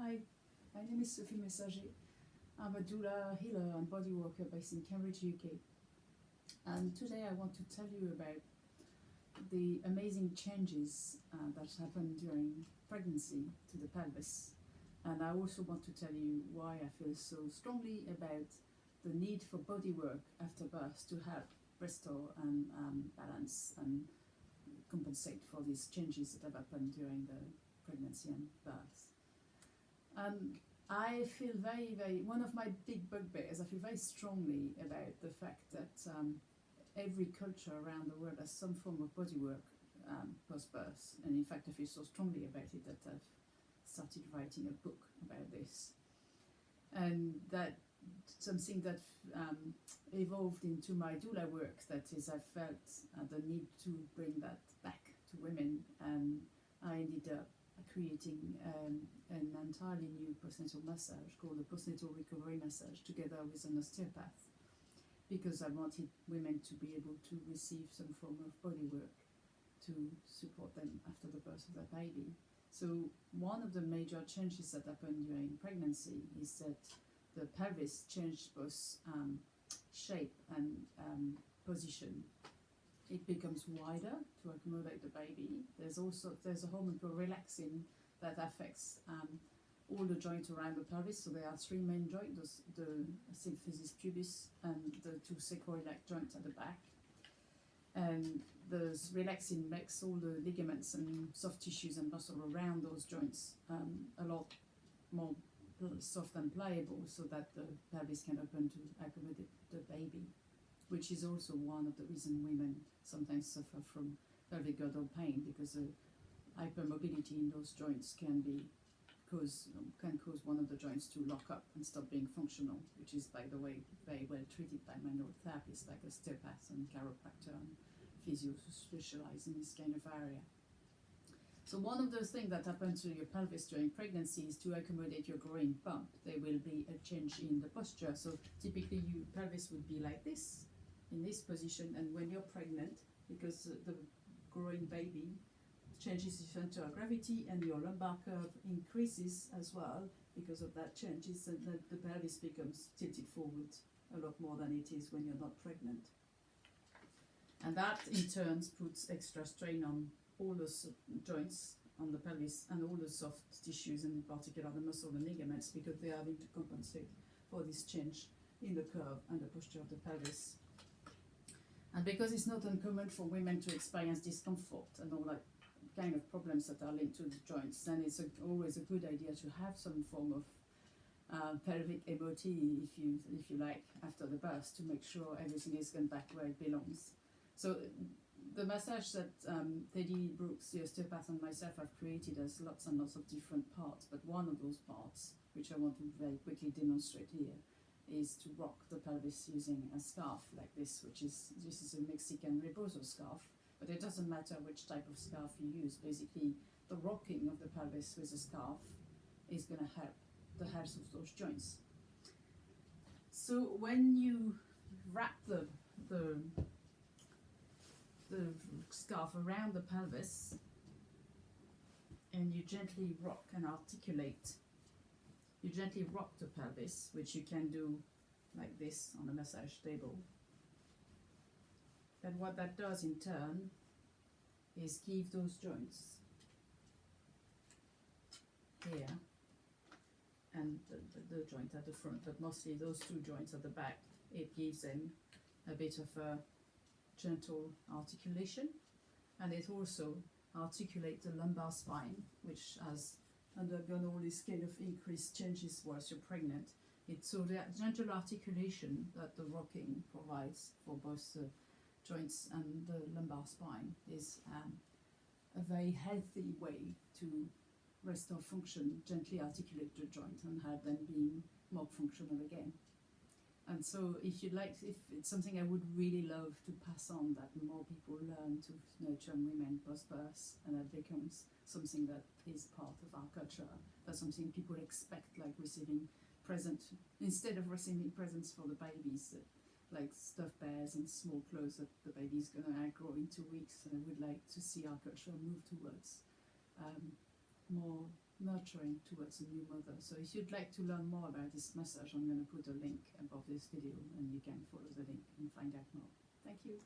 Hi, my name is Sophie Messager. I'm a doula, healer, and body worker based in Cambridge, UK. And today I want to tell you about the amazing changes that happen during pregnancy to the pelvis. And I also want to tell you why I feel so strongly about the need for body work after birth to help restore and balance and compensate for these changes that have happened during the pregnancy and birth. I feel one of my big bugbears, I feel very strongly about the fact that every culture around the world has some form of bodywork post-birth. And in fact, I feel so strongly about it that I've started writing a book about this. And that something that evolved into my doula work, that is, I felt the need to bring that back to women, and I ended up creating an entirely new postnatal massage called the postnatal recovery massage together with an osteopath, because I wanted women to be able to receive some form of body work to support them after the birth of their baby. So one of the major changes that happen during pregnancy is that the pelvis changed both shape and position. It becomes wider to accommodate the baby. There's a hormone called relaxin that affects all the joints around the pelvis. So there are three main joints: the symphysis pubis and the two sacroiliac joints at the back. And the relaxin makes all the ligaments and soft tissues and muscle around those joints a lot more soft and pliable, so that the pelvis can open to accommodate the baby, which is also one of the reasons women sometimes suffer from pelvic girdle pain, because the hypermobility in those joints can cause one of the joints to lock up and stop being functional, which is, by the way, very well treated by manual therapists like osteopaths and chiropractor and physios who specialize in this kind of area. So one of those things that happens to your pelvis during pregnancy is to accommodate your growing bump. There will be a change in the posture. So typically your pelvis would be like this, in this position, and when you're pregnant, because the growing baby changes its center of gravity and your lumbar curve increases as well because of that change, so that the pelvis becomes tilted forward a lot more than it is when you're not pregnant. And that in turn puts extra strain on all those joints on the pelvis and all the soft tissues, and in particular the muscle and ligaments, because they are having to compensate for this change in the curve and the posture of the pelvis. And because it's not uncommon for women to experience discomfort and all that kind of problems that are linked to the joints, then it's always a good idea to have some form of pelvic MOT, if you like, after the birth, to make sure everything is gone back where it belongs. So the massage that Teddy Brooks, the osteopath, and myself have created has lots and lots of different parts, but one of those parts, which I want to very quickly demonstrate here, is to rock the pelvis using a scarf like this is a Mexican rebozo scarf, but it doesn't matter which type of scarf you use. Basically, the rocking of the pelvis with a scarf is going to help the health of those joints. So when you wrap the scarf around the pelvis and you gently rock and articulate, you gently rock the pelvis, which you can do like this on a massage table. And what that does in turn is give those joints here and the joint at the front, but mostly those two joints at the back, it gives them a bit of a gentle articulation, and it also articulates the lumbar spine, which has undergone all this kind of increased changes whilst you're pregnant. It's so that gentle articulation that the rocking provides for both the joints and the lumbar spine is a very healthy way to restore function, gently articulate the joint and have them being more functional again. And so if you'd like, if it's something I would really love to pass on, that more people learn to nurture women post-birth, and that becomes something that is part of our culture. That's something people expect, like receiving presents, instead of receiving presents for the babies, like stuffed bears and small clothes that the baby's going to grow in 2 weeks. And I would like to see our culture move towards more nurturing towards a new mother. So if you'd like to learn more about this message, I'm going to put a link above this video and you can follow the link and find out more. Thank you.